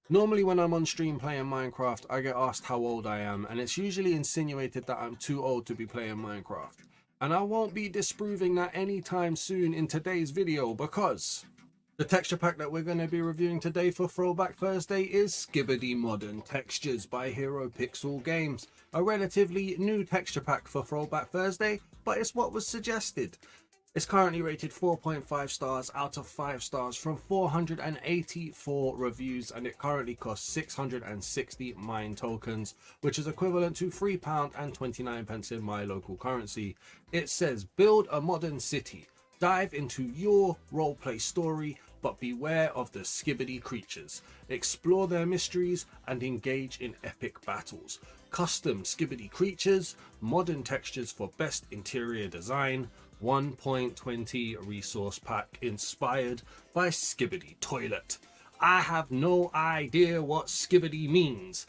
Normally when I'm on stream playing Minecraft, I get asked how old I am, and it's usually insinuated that I'm too old to be playing Minecraft. And I won't be disproving that anytime soon in today's video, because the texture pack that we're going to be reviewing today for Throwback Thursday is Skibidi Modern Textures by Heropixel Games. A relatively new texture pack for Throwback Thursday, but it's what was suggested. It's currently rated 4.5 stars out of 5 stars from 484 reviews, and it currently costs 660 mine tokens, which is equivalent to £3.29 in my local currency. It says, build a modern city. Dive into your roleplay story, but beware of the Skibidi creatures. Explore their mysteries and engage in epic battles. Custom Skibidi creatures, modern textures for best interior design, 1.20 resource pack inspired by Skibidi Toilet. I have no idea what Skibidi means.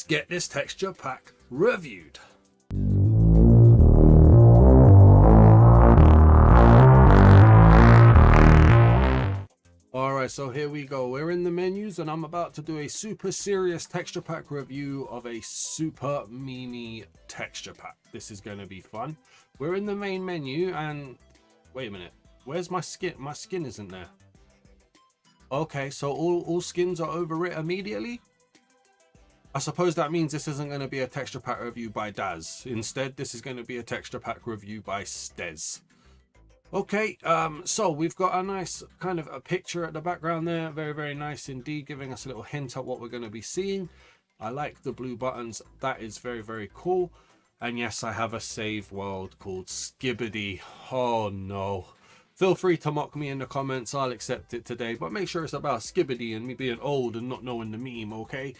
Get this texture pack reviewed. Alright, so here we go. We're in the menus and I'm about to do a super serious texture pack review of a super meme texture pack. This is going to be fun. We're in the main menu and wait a minute. Where's my skin? My skin isn't there. Okay, so all skins are over it immediately? I suppose that means this isn't going to be a texture pack review by Daz. Instead, this is going to be a texture pack review by Stez. Okay, so we've got a nice kind of a picture at the background there. Very, very nice indeed, giving us a little hint at what we're going to be seeing. I like the blue buttons. That is very, very cool. And yes, I have a save world called Skibidi. Oh no. Feel free to mock me in the comments. I'll accept it today. But make sure it's about Skibidi and me being old and not knowing the meme, okay?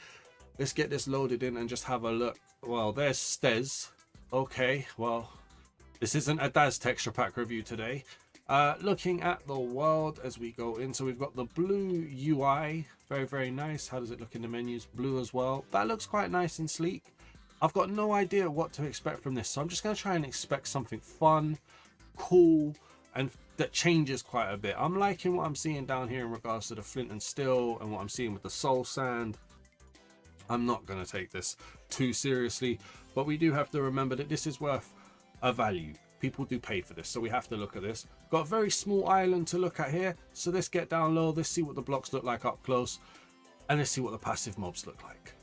Let's get this loaded in and just have a look. Well, there's Stez. Okay, well, this isn't a Daz texture pack review today. Looking at the world as we go in. So we've got the blue UI. Very, very nice. How does it look in the menus? Blue as well. That looks quite nice and sleek. I've got no idea what to expect from this. So I'm just going to try and expect something fun, cool, and that changes quite a bit. I'm liking what I'm seeing down here in regards to the flint and steel and what I'm seeing with the soul sand. I'm not going to take this too seriously, but we do have to remember that this is worth a value. People do pay for this, so we have to look at this. Got a very small island to look at here, so let's get down low. Let's see what the blocks look like up close, and let's see what the passive mobs look like.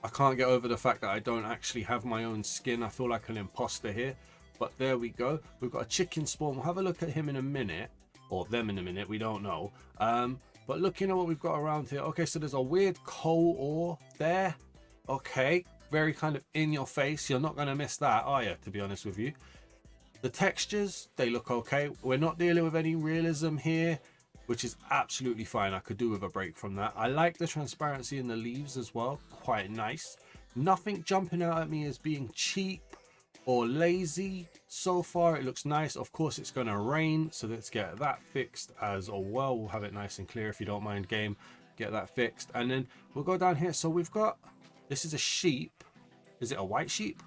I can't get over the fact that I don't actually have my own skin. I feel like an imposter here, but there we go. We've got a chicken spawn. We'll have a look at him in a minute, or them in a minute, we don't know. But looking at what we've got around here. Okay, so there's a weird coal ore there. Okay, very kind of in your face. You're not going to miss that, are you, to be honest with you? The textures, they look okay. We're not dealing with any realism here, which is absolutely fine. I could do with a break from that. I like the transparency in the leaves as well. Quite nice. Nothing jumping out at me as being cheap or lazy. So far, it looks nice. Of course, it's going to rain, so let's get that fixed as well. We'll have it nice and clear if you don't mind, game. Get that fixed. And then we'll go down here. So we've got... This is a sheep. Is it a white sheep?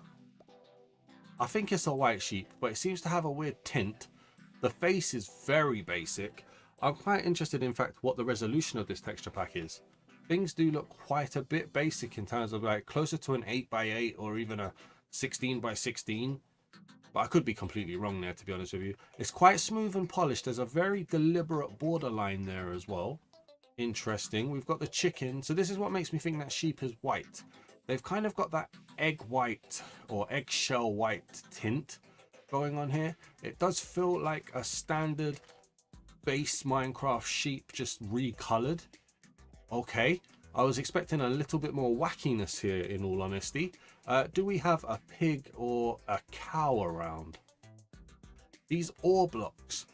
I think it's a white sheep, but it seems to have a weird tint. The face is very basic. I'm quite interested, in fact, what the resolution of this texture pack is. Things do look quite a bit basic in terms of like closer to an 8x8 or even a 16x16. But I could be completely wrong there, to be honest with you. It's quite smooth and polished. There's a very deliberate borderline there as well. Interesting. We've got the chicken. So this is what makes me think that sheep is white. They've kind of got that egg white or eggshell white tint going on here. It does feel like a standard base Minecraft sheep just recolored. Okay, I was expecting a little bit more wackiness here, in all honesty. Do we have a pig or a cow around? These ore blocks,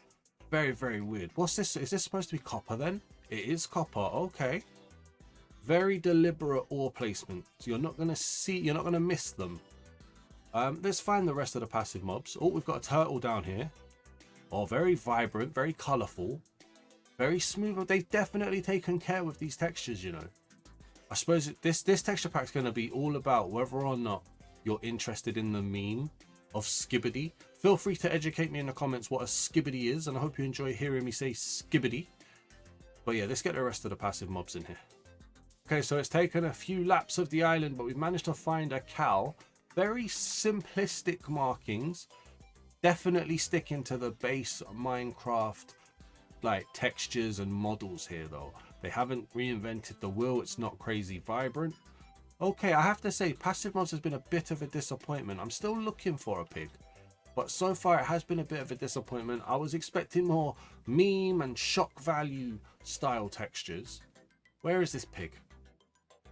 very, very weird. What's this? Is this supposed to be copper then? It is copper. Okay, very deliberate ore placement. So you're not going to see, you're not going to miss them. Let's find the rest of the passive mobs. Oh, we've got a turtle down here. Oh, very vibrant, very colorful, very smooth. They've definitely taken care with these textures, you know. I suppose this texture pack is going to be all about whether or not you're interested in the meme of Skibidi. Feel free to educate me in the comments what a Skibidi is, and I hope you enjoy hearing me say Skibidi. But yeah, let's get the rest of the passive mobs in here. Okay, so it's taken a few laps of the island, but we've managed to find a cow. Very simplistic markings. Definitely sticking to the base Minecraft like textures and models here though. They haven't reinvented the wheel. It's not crazy vibrant. Okay, I have to say passive mobs has been a bit of a disappointment. I'm still looking for a pig, but so far it has been a bit of a disappointment. I was expecting more meme and shock value style textures. Where is this pig?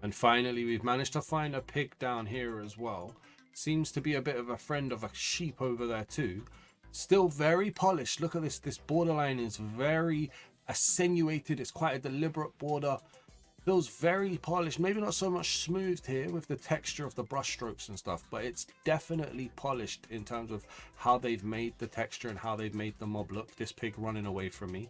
And finally we've managed to find a pig down here as well. Seems to be a bit of a friend of a sheep over there too. Still very polished. Look at this. This borderline is very attenuated. It's quite a deliberate border. Feels very polished. Maybe not so much smoothed here with the texture of the brush strokes and stuff, but it's definitely polished in terms of how they've made the texture and how they've made the mob look. This pig running away from me.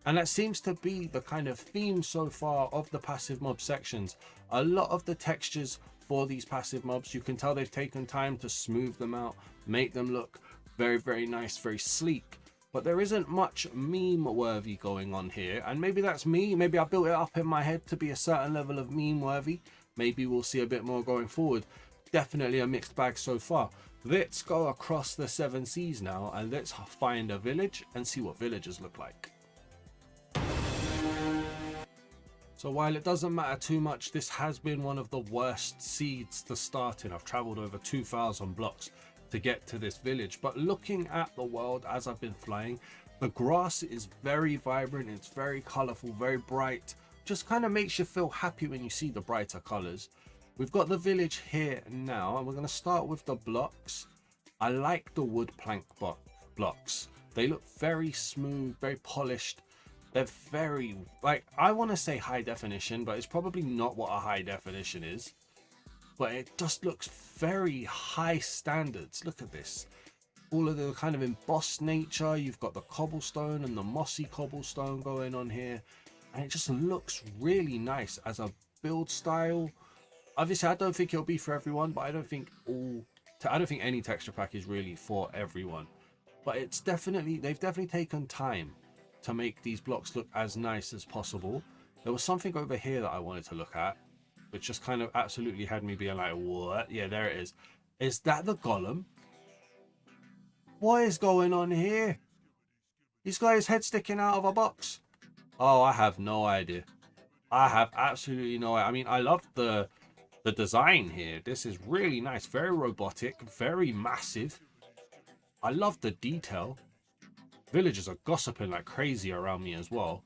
And that seems to be the kind of theme so far of the passive mob sections. A lot of the textures for these passive mobs, you can tell they've taken time to smooth them out, make them look very, very nice, very sleek. But there isn't much meme worthy going on here, and maybe that's me. Maybe I built it up in my head to be a certain level of meme worthy. Maybe we'll see a bit more going forward. Definitely a mixed bag so far. Let's go across the 7 seas now and let's find a village and see what villagers look like. So while it doesn't matter too much, this has been one of the worst seeds to start in. I've traveled over 2,000 blocks to get to this village, but looking at the world as I've been flying, the grass is very vibrant, it's very colorful, very bright, just kind of makes you feel happy when you see the brighter colors. We've got the village here now, and we're going to start with the blocks. I like the wood plank blocks. They look very smooth, very polished. They're very, like, I want to say high definition, but it's probably not what a high definition is. But it just looks very high standards. Look at this. All of the kind of embossed nature. You've got the cobblestone and the mossy cobblestone going on here. And it just looks really nice as a build style. Obviously, I don't think it'll be for everyone, but I don't think any texture pack is really for everyone. But it's definitely, they've definitely taken time to make these blocks look as nice as possible. There was something over here that I wanted to look at, which just kind of absolutely had me being like, what? Yeah, there it is. Is that the golem? What is going on here? He's got his head sticking out of a box. Oh, I have no idea. I have absolutely no idea. I mean, I love the design here. This is really nice. Very robotic. Very massive. I love the detail. Villagers are gossiping like crazy around me as well.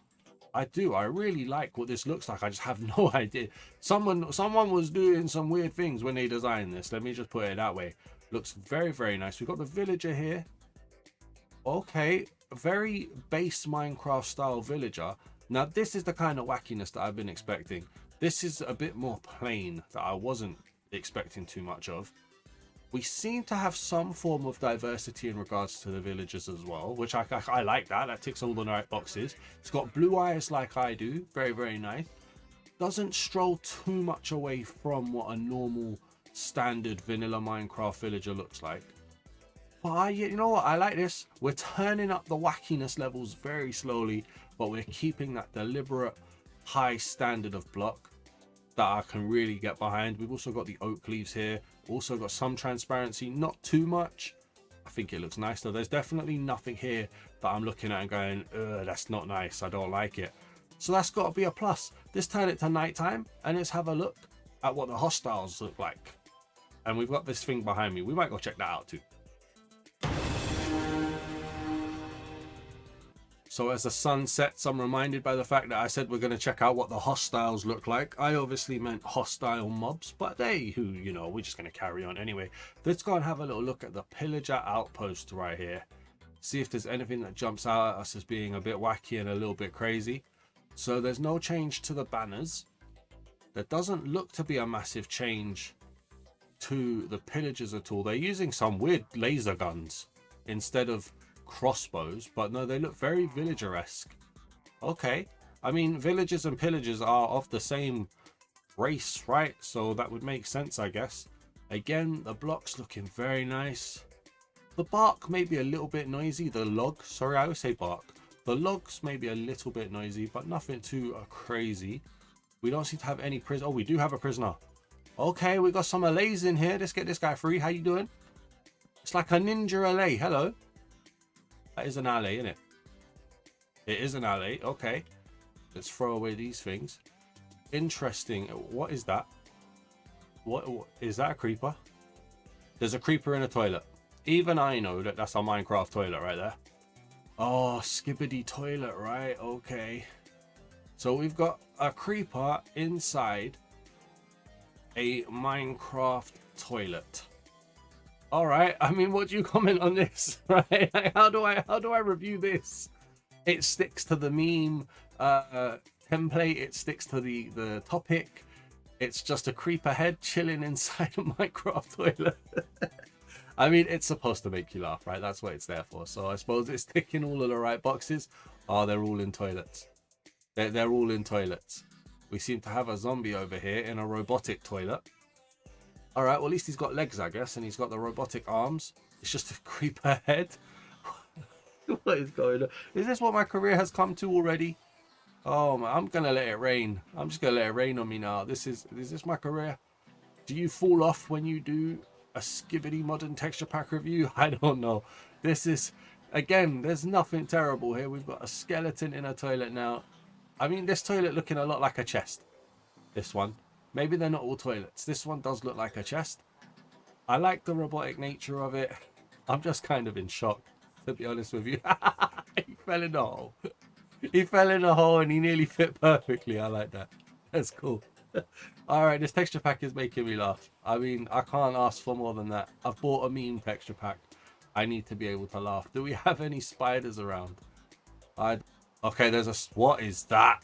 I do. I really like what this looks like. I just have no idea. Someone was doing some weird things when they designed this. Let me just put it that way. Looks very, very nice. We've got the villager here. Okay. Very base Minecraft style villager. Now, this is the kind of wackiness that I've been expecting. This is a bit more plain that I wasn't expecting too much of. We seem to have some form of diversity in regards to the villagers as well, which I like that. That ticks all the right boxes. It's got blue eyes like I do. Very, very nice. Doesn't stroll too much away from what a normal standard vanilla Minecraft villager looks like. But you know what? I like this. We're turning up the wackiness levels very slowly, but we're keeping that deliberate high standard of block that I can really get behind. We've also got the oak leaves here. Also got some transparency, not too much. I think it looks nice though. There's definitely nothing here that I'm looking at and going, that's not nice, I don't like it. So that's got to be a plus. Let's turn it to nighttime and let's have a look at what the hostiles look like. And we've got this thing behind me. We might go check that out too. So as the sun sets, I'm reminded by the fact that I said we're going to check out what the hostiles look like. I obviously meant hostile mobs, but they who, you know, we're just going to carry on anyway. Let's go and have a little look at the pillager outpost right here. See if there's anything that jumps out at us as being a bit wacky and a little bit crazy. So there's no change to the banners. There doesn't look to be a massive change to the pillagers at all. They're using some weird laser guns instead of crossbows, but no, they look very villager-esque. Okay, I mean, villagers and pillagers are of the same race, right? So that would make sense, I guess. Again, the blocks looking very nice. The bark may be a little bit noisy. The log, sorry, I always say bark. The logs may be a little bit noisy, but nothing too crazy. We don't seem to have any prison. Oh, we do have a prisoner. Okay, we got some allays in here. Let's get this guy free. How you doing? It's like a ninja allay. Hello. That is an alley, isn't it? It is an alley. Okay. Let's throw away these things. Interesting. What is that? What is that? A creeper? There's a creeper in a toilet. Even I know that that's a Minecraft toilet right there. Oh, Skibidi Toilet, right? Okay. So we've got a creeper inside a Minecraft toilet. All right. I mean, what do you comment on this? Right? How do I review this? It sticks to the meme template. It sticks to the topic. It's just a creeper head chilling inside a Minecraft toilet. I mean, it's supposed to make you laugh, right? That's what it's there for. So I suppose it's ticking all of the right boxes. Oh, they're all in toilets. They're all in toilets. We seem to have a zombie over here in a robotic toilet. All right, well, at least he's got legs, I guess, and he's got the robotic arms. It's just a creeper head. What is going on? Is this what my career has come to already? Oh, man, I'm going to let it rain. I'm just going to let it rain on me now. Is this my career? Do you fall off when you do a Skibidi modern texture pack review? I don't know. This is, again, there's nothing terrible here. We've got a skeleton in a toilet now. I mean, this toilet looking a lot like a chest. This one. Maybe they're not all toilets. This one does look like a chest. I like the robotic nature of it. I'm just kind of in shock, to be honest with you. He fell in the hole. He fell in a hole and he nearly fit perfectly. I like that. That's cool. Alright, this texture pack is making me laugh. I mean, I can't ask for more than that. I've bought a meme texture pack. I need to be able to laugh. Do we have any spiders around? Okay, there's a... What is that?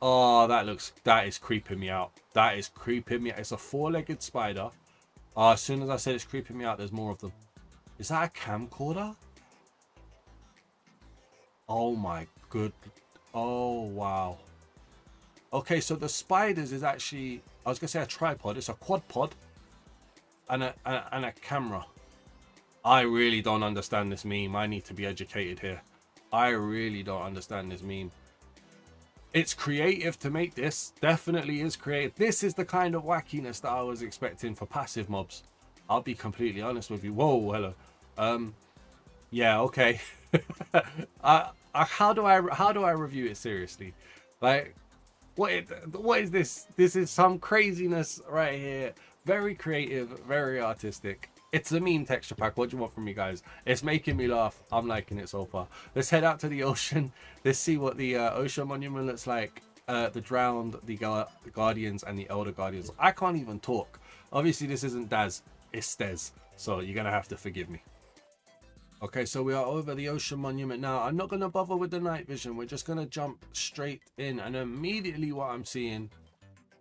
Oh, that is creeping me out. That is creeping me out. It's a four-legged spider. Oh, as soon as I said it's creeping me out, there's more of them. Is that a camcorder? Oh my good. Oh, wow. Okay, so the spiders is actually, I was going to say a tripod. It's a quad pod and a camera. I really don't understand this meme. I need to be educated here. I really don't understand this meme. It's creative to make this. Definitely is creative. This is the kind of wackiness that I was expecting for passive mobs. I'll be completely honest with you. Whoa, hello. Yeah, okay. How do I review it seriously? Like, what is this? This is some craziness right here. Very creative, very artistic. It's a meme texture pack. What do you want from me, guys? It's making me laugh. I'm liking it so far. Let's head out to the ocean. Let's see what the ocean monument looks like. The drowned, the guardians, and the elder guardians. I can't even talk. Obviously, this isn't Daz. It's Stez. So you're going to have to forgive me. Okay, so we are over the ocean monument now. I'm not going to bother with the night vision. We're just going to jump straight in. And immediately what I'm seeing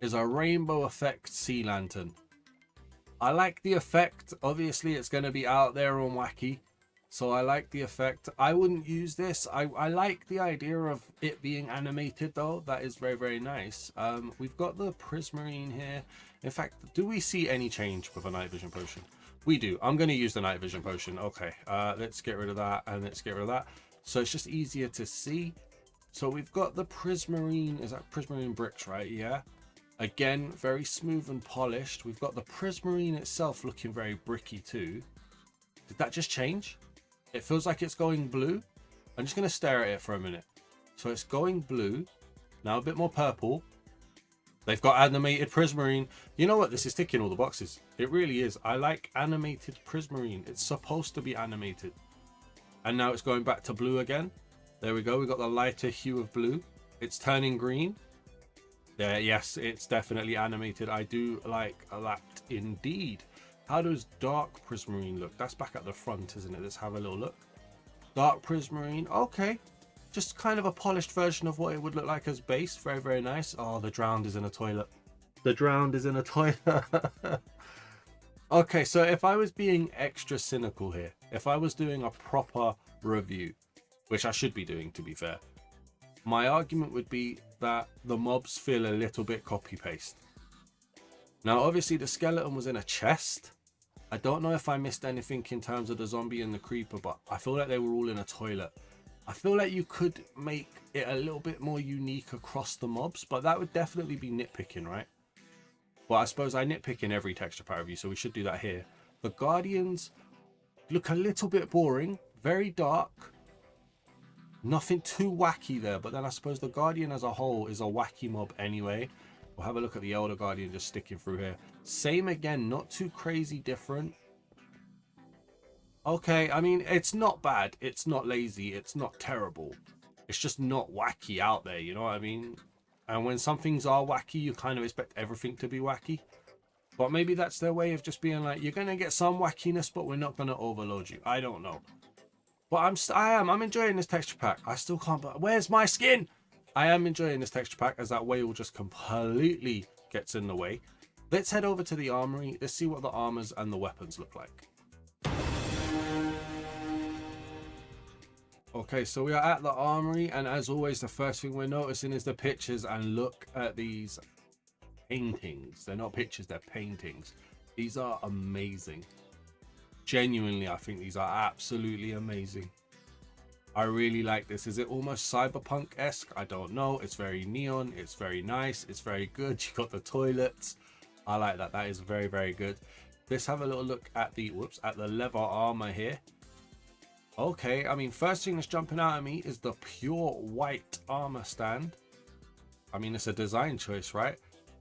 is a rainbow effect sea lantern. I like the effect. Obviously, it's going to be out there on wacky. So I like the effect. I wouldn't use this. I like the idea of it being animated, though. That is very, very nice. We've got the prismarine here. In fact, do we see any change with a night vision potion? We do. I'm going to use the night vision potion. Okay, let's get rid of that and let's get rid of that. So it's just easier to see. So we've got the prismarine. Is that prismarine bricks, right? Yeah. Again, very smooth and polished. We've got the prismarine itself looking very bricky too. Did that just change? It feels like it's going blue. I'm just going to stare at it for a minute. So it's going blue. Now a bit more purple. They've got animated prismarine. You know what? This is ticking all the boxes. It really is. I like animated prismarine. It's supposed to be animated. And now it's going back to blue again. There we go. We've got the lighter hue of blue. It's turning green. There, yes, it's definitely animated. I do like that indeed. How does dark prismarine look? That's back at the front, isn't it? Let's have a little look. Dark prismarine. Okay. Just kind of a polished version of what it would look like as base. Very, very nice. Oh, the drowned is in a toilet. The drowned is in a toilet. Okay, so if I was being extra cynical here, if I was doing a proper review, which I should be doing to be fair, my argument would be that the mobs feel a little bit copy-paste. Now, obviously, the skeleton was in a chest. I don't know if I missed anything in terms of the zombie and the creeper, but I feel like they were all in a toilet. I feel like you could make it a little bit more unique across the mobs, but that would definitely be nitpicking, right? Well, I suppose I nitpick in every texture pack review, so we should do that here. The Guardians look a little bit boring, very dark. Nothing too wacky there, but then I suppose the Guardian as a whole is a wacky mob anyway. We'll have a look at the Elder Guardian just sticking through here. Same again, not too crazy different. Okay, I mean, it's not bad. It's not lazy. It's not terrible. It's just not wacky out there, you know what I mean? And when some things are wacky, you kind of expect everything to be wacky. But maybe that's their way of just being like, you're going to get some wackiness, but we're not going to overload you. I don't know. But I'm enjoying this texture pack. I still can't, where's my skin? I am enjoying this texture pack as that whale just completely gets in the way. Let's head over to the armory. Let's see what the armors and the weapons look like. Okay, so we are at the armory, and as always, the first thing we're noticing is the pictures, and look at these paintings. They're not pictures, they're paintings. These are amazing. Genuinely, I think these are absolutely amazing. I really like this. Is it almost cyberpunk-esque? I don't know. It's very neon. It's very nice. It's very good. You got the toilets. I like that. That is very, very good. Let's have a little look at the leather armor here. Okay, I mean, first thing that's jumping out at me is the pure white armor stand. I mean, it's a design choice, right?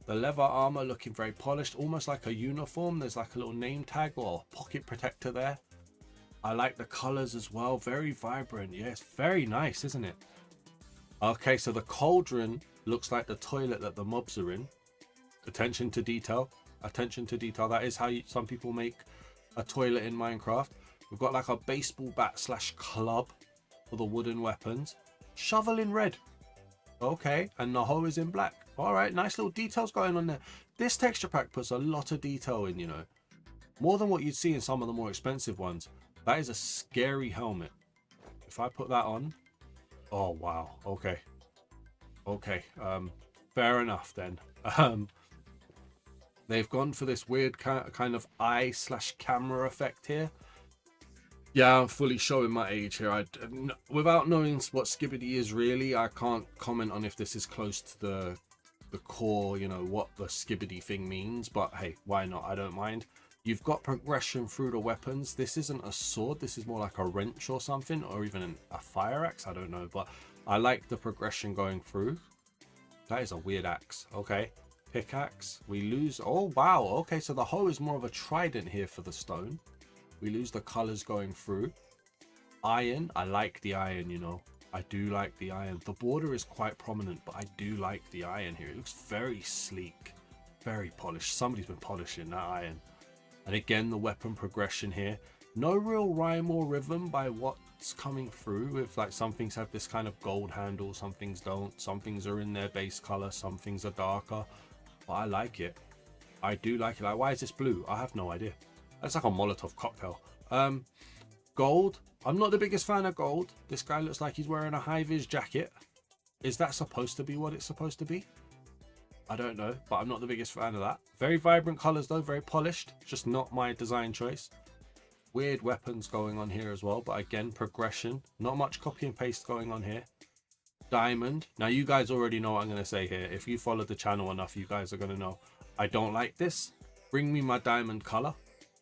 The leather armor looking very polished, almost like a uniform. There's like a little name tag or pocket protector there. I like the colors as well. Very vibrant. Yeah, it's very nice, isn't it? Okay, so the cauldron looks like the toilet that the mobs are in. Attention to detail. Attention to detail. That is how some people make a toilet in Minecraft. We've got like a baseball bat / club for the wooden weapons. Shovel in red. Okay, and the hoe is in black. All right, nice little details going on there. This texture pack puts a lot of detail in, you know. More than what you'd see in some of the more expensive ones. That is a scary helmet. If I put that on. Oh, wow. Okay. Okay. Fair enough then. They've gone for this weird kind of eye / camera effect here. Yeah, I'm fully showing my age here. Without knowing what Skibidi is really, I can't comment on if this is close to the core, you know, what the Skibidi thing means. But hey, why not? I don't mind. You've got progression through the weapons. This isn't a sword. This is more like a wrench or something, or even a fire axe. I don't know, but I like the progression going through. That is a weird axe. Okay, pickaxe. We lose. Oh wow. Okay, so the hoe is more of a trident here for the stone. We lose the colors going through. Iron. I like the iron, you know. I do like the iron. The border is quite prominent, but I do like the iron here. It looks very sleek, very polished. Somebody's been polishing that iron. And again, the weapon progression here. No real rhyme or rhythm by what's coming through. If like some things have this kind of gold handle, some things don't. Some things are in their base color, some things are darker. But I like it. I do like it. Like, why is this blue? I have no idea. That's like a Molotov cocktail. Gold. I'm not the biggest fan of gold. This guy looks like he's wearing a high-vis jacket. Is that supposed to be what it's supposed to be? I don't know, but I'm not the biggest fan of that. Very vibrant colors though, very polished. Just not my design choice. Weird weapons going on here as well, but again, progression. Not much copy and paste going on here. Diamond. Now you guys already know what I'm going to say here. If you followed the channel enough, you guys are going to know. I don't like this. Bring me my diamond color.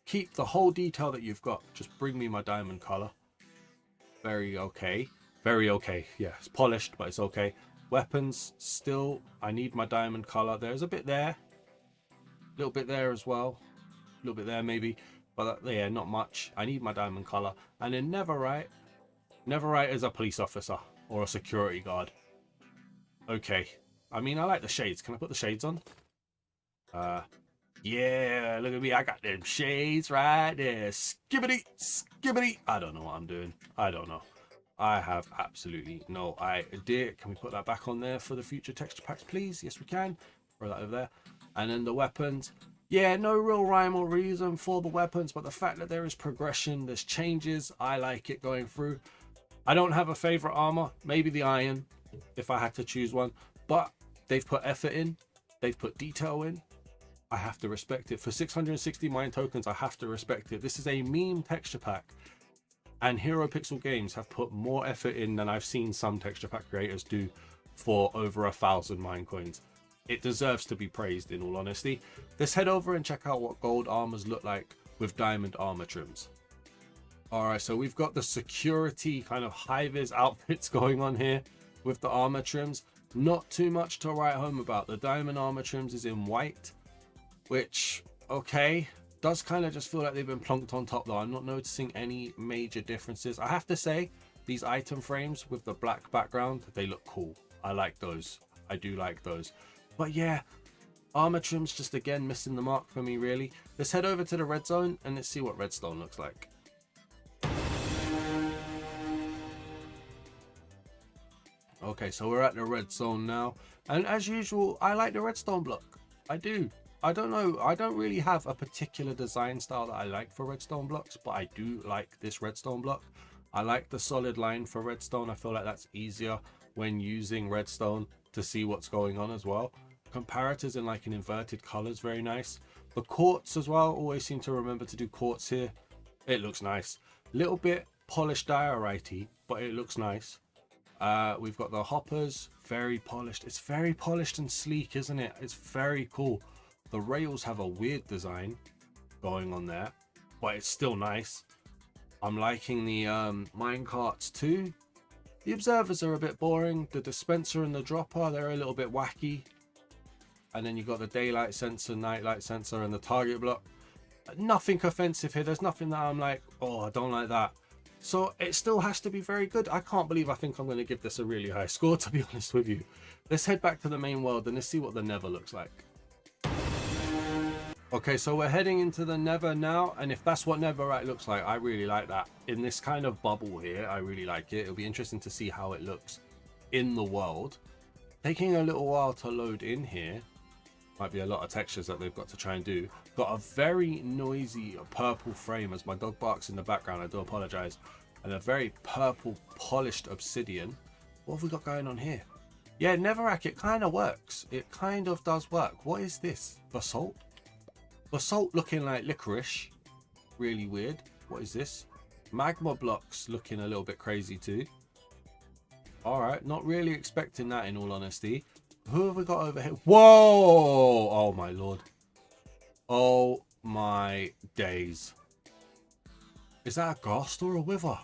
Keep the whole detail that you've got. Just bring me my diamond color. Very okay. Very okay. Yeah, it's polished, but it's okay. Weapons, still, I need my diamond color. There's a bit there. A little bit there as well. A little bit there maybe. But yeah, not much. I need my diamond color. And then Netherite. Netherite is a police officer or a security guard. Okay. I mean, I like the shades. Can I put the shades on? Yeah, look at me. I got them shades right there. Skibidi, skibidi. I don't know what I'm doing. I don't know. I have absolutely no idea. Can we put that back on there for the future texture packs, please? Yes, we can. Throw that over there. And then the weapons. Yeah, no real rhyme or reason for the weapons, but the fact that there is progression, there's changes. I like it going through. I don't have a favorite armor. Maybe the iron, if I had to choose one. But they've put effort in. They've put detail in. I have to respect it. For 660 mine tokens, I have to respect it. This is a meme texture pack. And Heropixel Games have put more effort in than I've seen some texture pack creators do for over 1,000 minecoins. It deserves to be praised, in all honesty. Let's head over and check out what gold armors look like with diamond armor trims. Alright, so we've got the security kind of high-vis outfits going on here with the armor trims. Not too much to write home about. The diamond armor trims is in white, which, okay, does kind of just feel like they've been plonked on top though. I'm not noticing any major differences. I have to say, these item frames with the black background, they look cool. I like those. I do like those. But yeah, armor trims just again missing the mark for me, really. Let's head over to the Redzone and let's see what redstone looks like. Okay, so we're at the Redzone now, and as usual, I like the redstone block. I do. I don't know, I don't really have a particular design style that I like for redstone blocks, but I do like this redstone block. I like the solid line for redstone. I feel like that's easier when using redstone to see what's going on as well. Comparators in like an inverted color is very nice. The quartz as well, always seem to remember to do quartz here. It looks nice. Little bit polished diorite-y, but it looks nice. We've got the hoppers, very polished. It's very polished and sleek, isn't it? It's very cool. The rails have a weird design going on there, but it's still nice. I'm liking the mine carts too. The observers are a bit boring. The dispenser and the dropper, they're a little bit wacky. And then you've got the daylight sensor, nightlight sensor, and the target block. Nothing offensive here. There's nothing that I'm like, oh, I don't like that. So it still has to be very good. I can't believe I think I'm going to give this a really high score, to be honest with you. Let's head back to the main world and let's see what the Nether looks like. Okay, so we're heading into the Nether now, and if that's what Netherite looks like, I really like that. In this kind of bubble here, I really like it. It'll be interesting to see how it looks in the world. Taking a little while to load in here. Might be a lot of textures that they've got to try and do. Got a very noisy purple frame as my dog barks in the background. I do apologize. And a very purple polished obsidian. What have we got going on here? Yeah, Netherrack, it kind of works. It kind of does work. What is this? Basalt? Basalt looking like licorice. Really weird. What is this? Magma blocks looking a little bit crazy too. Alright, not really expecting that in all honesty. Who have we got over here? Whoa! Oh my lord. Oh my days. Is that a ghost or a wither?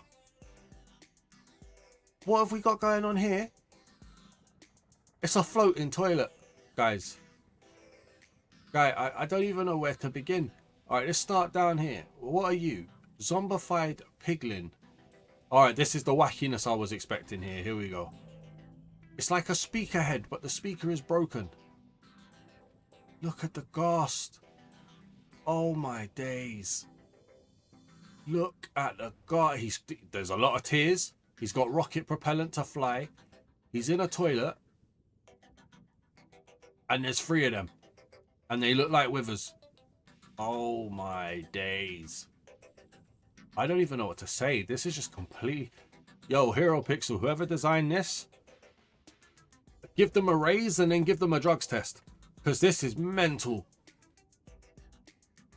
What have we got going on here? It's a floating toilet, guys. Guy, I don't even know where to begin. Alright, let's start down here. What are you? Zombified piglin. Alright, this is the wackiness I was expecting here. Here we go. It's like a speaker head, but the speaker is broken. Look at the ghost. Oh my days. Look at the guy. There's a lot of tears. He's got rocket propellant to fly. He's in a toilet. And there's 3 of them. And they look like withers. Oh my days. I don't even know what to say. This is just completely... Yo, Heropixel, whoever designed this, give them a raise and then give them a drugs test. Because this is mental.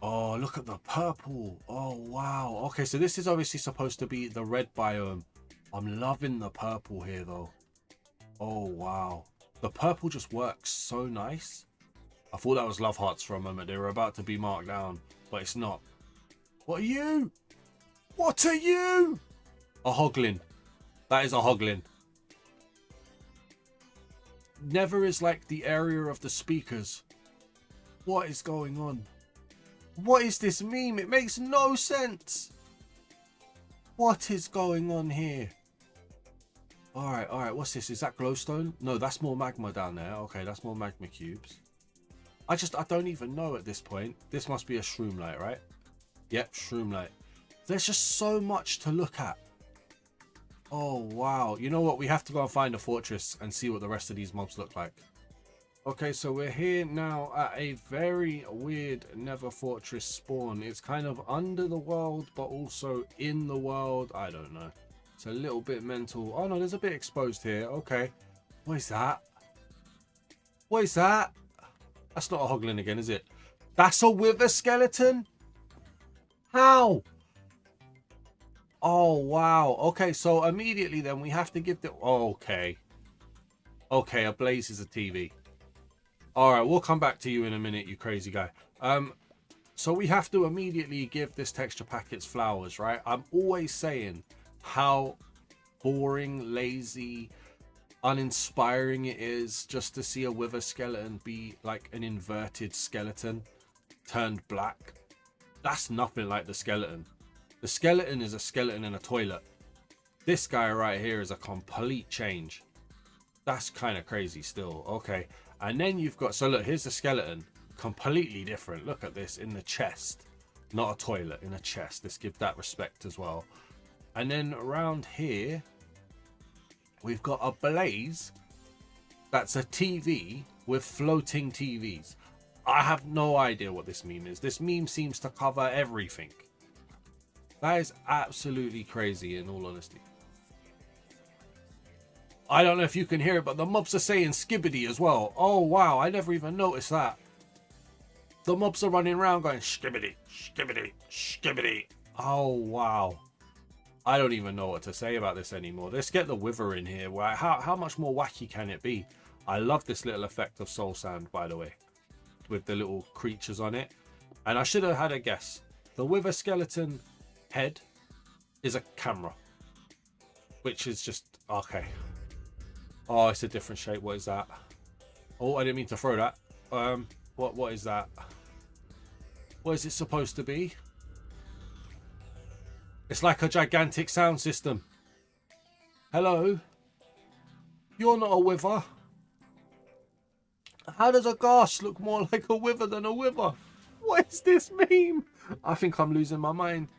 Oh, look at the purple. Oh, wow. Okay, so this is obviously supposed to be the red biome. I'm loving the purple here, though. Oh, wow. The purple just works so nice. I thought that was love hearts for a moment. They were about to be marked down, but it's not. What are you? What are you? A hoglin. That is a hoglin. Nether is like the area of the speakers. What is going on? What is this meme? It makes no sense. What is going on here? Alright, what's this? Is that glowstone? No, that's more magma down there. Okay, that's more magma cubes. I don't even know at this point. This must be a shroom light, right? Yep, shroom light. There's just so much to look at. Oh, wow. You know what? We have to go and find a fortress and see what the rest of these mobs look like. Okay, so we're here now at a very weird Nether fortress spawn. It's kind of under the world, but also in the world. I don't know. It's a little bit mental. Oh, no, there's a bit exposed here. Okay. What is that? What is that? That's not a hoglin again, is it? That's a wither skeleton? How? Oh, wow. Okay, so immediately then we have to give the... Oh, okay. Okay, a blaze is a TV. All right, we'll come back to you in a minute, you crazy guy. So we have to immediately give this texture pack its flowers, right? I'm always saying how boring, lazy, uninspiring it is just to see a wither skeleton be like an inverted skeleton turned black. That's nothing like the skeleton. The skeleton is a skeleton in a toilet. This guy right here is a complete change. That's kind of crazy still. Okay, and then you've got, so look, here's the skeleton, completely different. Look at this in the chest, not a toilet, in a chest. Let's give that respect as well. And then around here we've got a blaze that's a TV with floating TVs. I have no idea what this meme is. This meme seems to cover everything. That is absolutely crazy, in all honesty. I don't know if you can hear it, but the mobs are saying skibidi as well. Oh, wow. I never even noticed that. The mobs are running around going skibidi, skibidi, skibidi. Oh, wow. I don't even know what to say about this anymore. Let's get the wither in here. How much more wacky can it be? I love this little effect of soul sand, by the way, with the little creatures on it. And I should have had a guess. The wither skeleton head is a camera, which is just okay. Oh, it's a different shape. What is that? Oh, I didn't mean to throw that. What is that? What is it supposed to be? It's like a gigantic sound system. Hello? You're not a wither. How does a ghast look more like a wither than a wither? What is this meme? I think I'm losing my mind.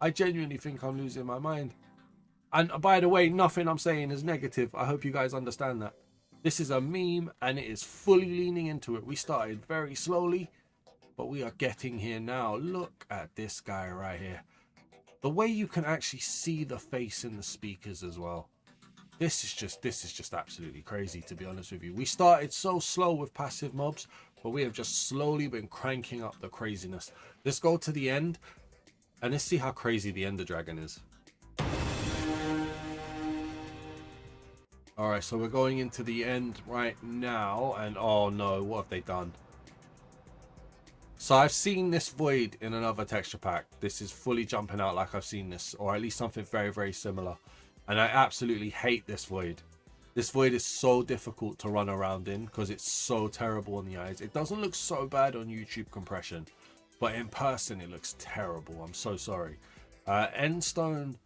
I genuinely think I'm losing my mind. And by the way, nothing I'm saying is negative. I hope you guys understand that. This is a meme and it is fully leaning into it. We started very slowly, but we are getting here now. Look at this guy right here. The way you can actually see the face in the speakers as well. This is just absolutely crazy, to be honest with you. We started so slow with passive mobs, but we have just slowly been cranking up the craziness. Let's go to the end and let's see how crazy the Ender Dragon is. All right, so we're going into the end right now, and oh no, what have they done? So I've seen this void in another texture pack. This is fully jumping out like I've seen this, or at least something very, very similar. And I absolutely hate this void. This void is so difficult to run around in because it's so terrible on the eyes. It doesn't look so bad on YouTube compression, but in person it looks terrible. I'm so sorry. Endstone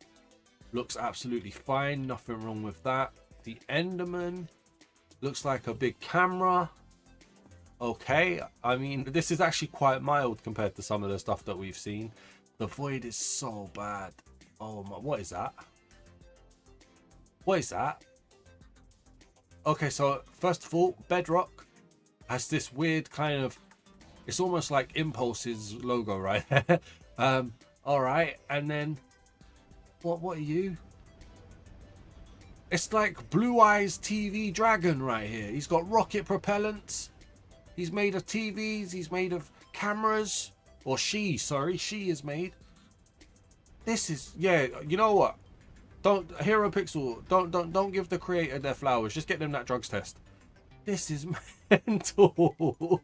looks absolutely fine. Nothing wrong with that. The Enderman looks like a big camera. Okay, I mean, this is actually quite mild compared to some of the stuff that we've seen. The void is so bad. Oh my, what is that? What is that? Okay, so first of all, Bedrock has this weird kind of, it's almost like Impulse's logo right there. All right, and then what are you? It's like Blue Eyes TV Dragon right here. He's got rocket propellants. He's made of TVs. He's made of cameras. Or she is made. This is, yeah, you know what? Don't, Heropixel, don't give the creator their flowers. Just get them that drugs test. This is mental.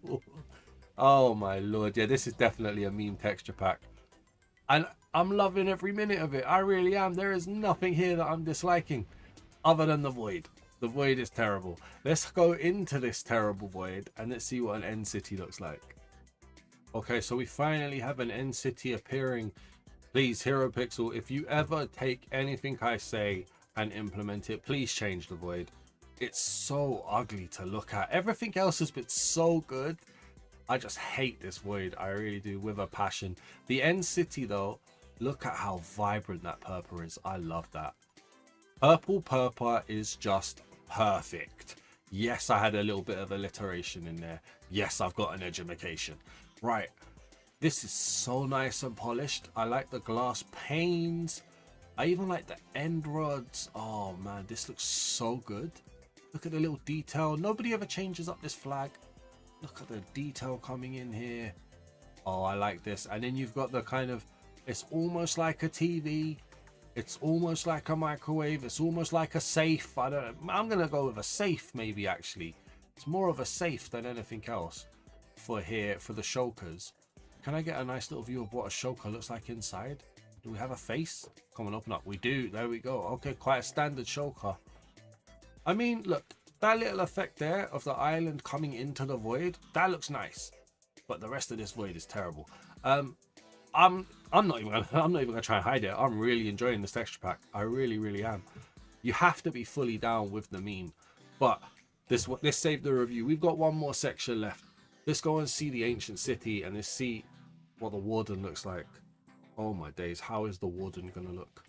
Oh my lord. Yeah, this is definitely a meme texture pack. And I'm loving every minute of it. I really am. There is nothing here that I'm disliking. Other than the void. The void is terrible. Let's go into this terrible void and let's see what an end city looks like. Okay, so we finally have an end city appearing. Please, Heropixel, if you ever take anything I say and implement it, please change the void. It's so ugly to look at. Everything else has been so good. I just hate this void. I really do, with a passion. The end city though, look at how vibrant that purple is. I love that. Purple is just perfect. Yes, I had a little bit of alliteration in there. Yes, I've got an education. Right. This is so nice and polished. I like the glass panes. I even like the end rods. Oh man, this looks so good. Look at the little detail. Nobody ever changes up this flag. Look at the detail coming in here. Oh, I like this. And then you've got the kind of, it's almost like a TV. It's almost like a microwave. It's almost like a safe. I don't know. I'm going to go with a safe maybe, actually. It's more of a safe than anything else for here, for the shulkers. Can I get a nice little view of what a shulker looks like inside? Do we have a face? Come on, open up. We do. There we go. Okay, quite a standard shulker. I mean, look, that little effect there of the island coming into the void, that looks nice. But the rest of this void is terrible. I'm not even gonna try and hide it. I'm really enjoying this texture pack. I really am. You have to be fully down with the meme. But this saved the review. We've got one more section left. Let's go and see the ancient city and let's see what the Warden looks like. Oh my days, how is the Warden gonna look?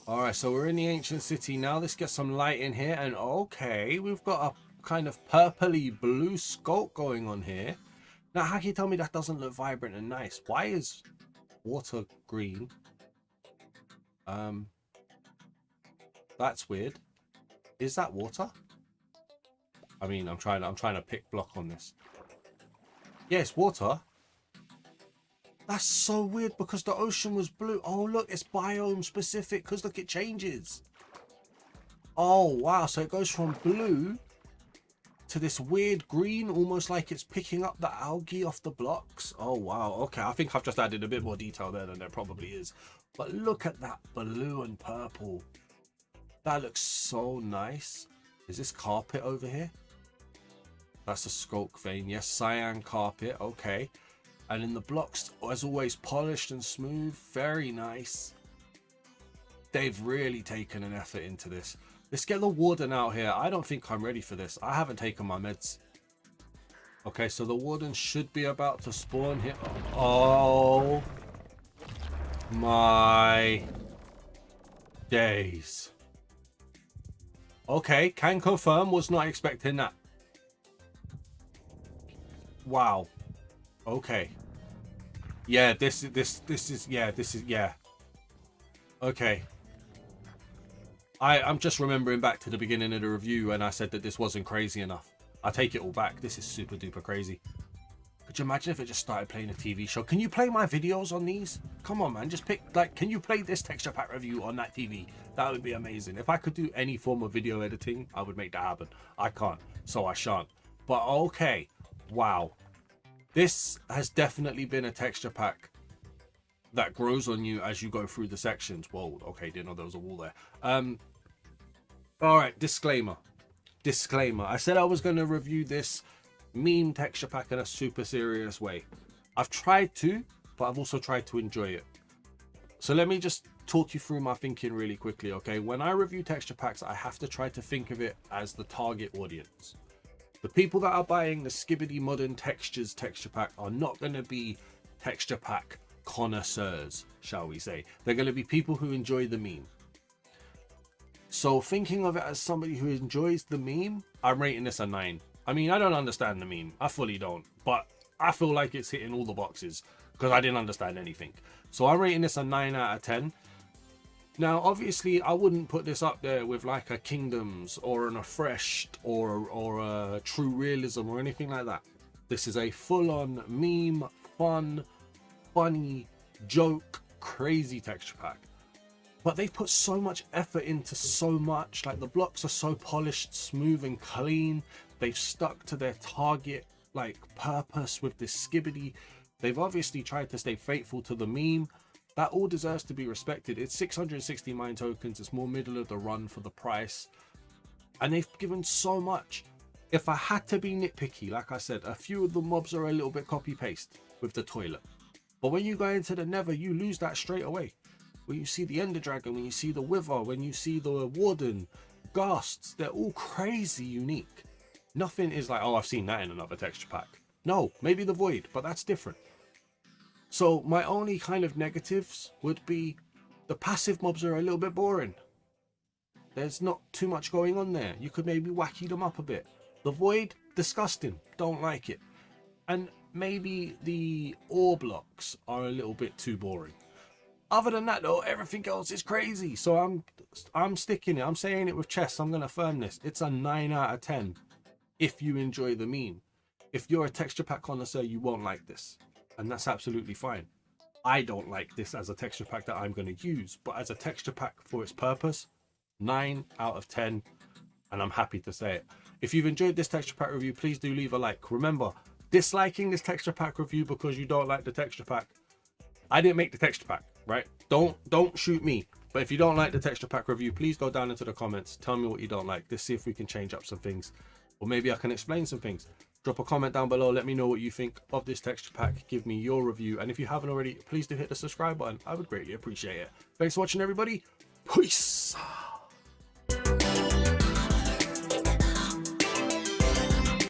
Alright, so we're in the ancient city now. Let's get some light in here. And okay, we've got a kind of purpley blue sculpt going on here. Now, how can you tell me that doesn't look vibrant and nice? Why is water green? That's weird. Is that water? I mean, I'm trying to pick block on this. Yeah, it's water. That's so weird because the ocean was blue. Oh, look, it's biome specific because look, it changes. Oh, wow. So it goes from blue to this weird green, almost like it's picking up the algae off the blocks. Oh, wow. Okay, I think I've just added a bit more detail there than there probably is. But look at that blue and purple. That looks so nice. Is this carpet over here? That's a skulk vein. Yes, cyan carpet. Okay. And in the blocks, as always, polished and smooth. Very nice. They've really taken an effort into this. Let's get the Warden out here. I don't think I'm ready for this. I haven't taken my meds. Okay, so the Warden should be about to spawn here. Oh my days. Okay, can confirm. Was not expecting that. Wow. Okay. Yeah, this is yeah. Okay. I'm just remembering back to the beginning of the review and I said that this wasn't crazy enough. I take it all back. This is super duper crazy. Could you imagine if it just started playing a TV show? Can you play my videos on these? Come on, man. Just pick, like, can you play this texture pack review on that TV? That would be amazing. If I could do any form of video editing, I would make that happen. I can't, so I shan't. But okay. Wow. This has definitely been a texture pack that grows on you as you go through the sections. Whoa, okay, didn't know there was a wall there. All right, disclaimer. I said I was going to review this meme texture pack in a super serious way. I've tried to, but I've also tried to enjoy it. So let me just talk you through my thinking really quickly, okay? When I review texture packs, I have to try to think of it as the target audience. The people that are buying the Skibidi Modern Textures texture pack are not going to be texture pack connoisseurs, shall we say. They're going to be people who enjoy the meme. So thinking of it as somebody who enjoys the meme, I'm rating this a 9. I mean, I don't understand the meme. I fully don't. But I feel like it's hitting all the boxes because I didn't understand anything. So I'm rating this a 9 out of 10. Now, obviously, I wouldn't put this up there with like a Kingdoms or an Afreshed or a True Realism or anything like that. This is a full-on meme, fun, funny, joke, crazy texture pack. But they've put so much effort into so much. Like, the blocks are so polished, smooth and clean. They've stuck to their target, like, purpose with this Skibidi. They've obviously tried to stay faithful to the meme. That all deserves to be respected. It's 660 mine tokens. It's more middle of the run for the price. And they've given so much. If I had to be nitpicky, like I said, a few of the mobs are a little bit copy-paste with the toilet. But when you go into the Nether, you lose that straight away. When you see the Ender Dragon, when you see the Wither, when you see the Warden, Ghasts, they're all crazy unique. Nothing is like, oh, I've seen that in another texture pack. No, maybe the Void, but that's different. So my only kind of negatives would be the passive mobs are a little bit boring. There's not too much going on there. You could maybe wacky them up a bit. The Void, disgusting. Don't like it. And maybe the ore blocks are a little bit too boring. Other than that, though, everything else is crazy. So I'm sticking it. I'm saying it with chest. I'm going to affirm this. It's a 9 out of 10 if you enjoy the meme. If you're a texture pack connoisseur, you won't like this. And that's absolutely fine. I don't like this as a texture pack that I'm going to use, but as a texture pack for its purpose, 9 out of 10, and I'm happy to say it. If you've enjoyed this texture pack review, please do leave a like. Remember, disliking this texture pack review because you don't like the texture pack, I didn't make the texture pack, right? Don't shoot me. But if you don't like the texture pack review, please go down into the comments, tell me what you don't like. Let's see if we can change up some things, or maybe I can explain some things. Drop a comment down below, let me know what you think of this texture pack, give me your review, and if you haven't already, please do hit the subscribe button. I would greatly appreciate it. Thanks for watching, everybody. Peace.